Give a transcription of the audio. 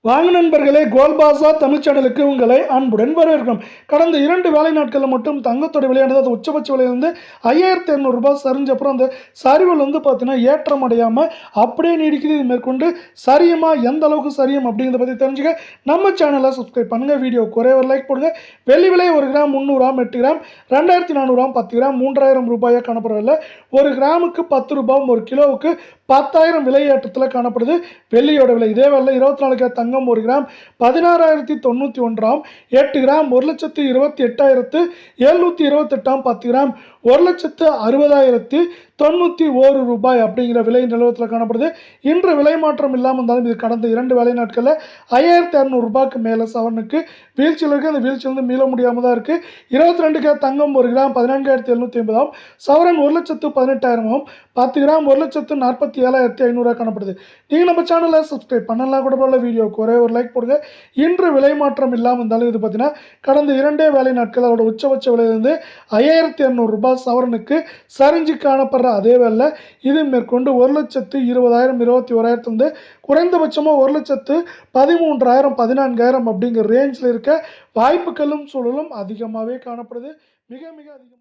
வாங்க நண்பர்களே, கோல்ட் பாஸா தமிழ் சேனலுக்கு உங்களை அன்புடன் வரவேற்கிறோம். கடந்த 2 வேலை நாட்களில் மட்டும் தங்கத்தோட விலையானது அது உச்சபட்ச விலை வந்து ரூ. 5200 சரிஞ்ச அப்புறம் அந்த சரிவில் வந்து பார்த்தீங்கன்னா ஏற்றம் அடையாமல் அப்படியே நீடிக்குது. இது மேற்கொண்டு சரியுமா, எந்த அளவுக்கு சரியும் அப்படிங்கிறத பற்றி தெரிஞ்சுக்க நம்ம சேனலை சப்ஸ்கிரைப் பண்ணுங்கள். வீடியோ ஒரே ஒரு லைக் போடுங்க. வெள்ளி விலை 1 கிராம் 300 8 கிராம் 2400 10 கிராம் 3000 ரூபாயாக காணப்படவில்லை. 1 கிராமுக்கு 10 ரூபாய், 1 கிலோவுக்கு 10,000 விலையேற்றத்தில் காணப்படுது வெள்ளியோட விலை. இதே வேலை 24 கேரட் தங்கம் 1 கிராம் 16,091 8 கிராம் 1,28,728 10 கிராம் 1,60,091 ரூபாய் அப்படிங்கிற விலை நிலவரத்தில் காணப்படுது. இன்று விலை மாற்றம் இல்லாமல் இருந்தாலும் இது கடந்த 2 வேலை நாட்களில் 5,200 ரூபாய்க்கு மேலே சவரனுக்கு வீழ்ச்சியில் இருக்குது. அந்த வீழ்ச்சியிலிருந்து மீள முடியாமல் தான் இருக்குது. 22 கேரட் தங்கம் 1 கிராம் 14,750 சவரன் 1,18,000 10 கிராம் 1,47,500 காணப்படுது. நீங்கள் நம்ம சேனலை சப்ஸ்கிரைப் பண்ணலாம் கூட போல. வீடியோக்கு ஒரே ஒரு லைக் போடுங்க. இன்று விலை மாற்றம் இல்லாமல் இருந்தாலும் இது பார்த்தீங்கன்னா கடந்த 2 வேலை நாட்கள் அதோட உச்சபட்ச விலையிலிருந்து 5,200 ரூபாய் சவரனுக்கு சரிஞ்சு காணப்படுற அதே வேலை இது மேற்கொண்டு 1,20,000 21,000 வந்து குறைந்தபட்சமாக 1,13,000 14,000 அப்படிங்கிற ரேஞ்சில் இருக்க வாய்ப்புகளும் சூழலும் அதிகமாகவே காணப்படுது. மிக மிக அதிகம்.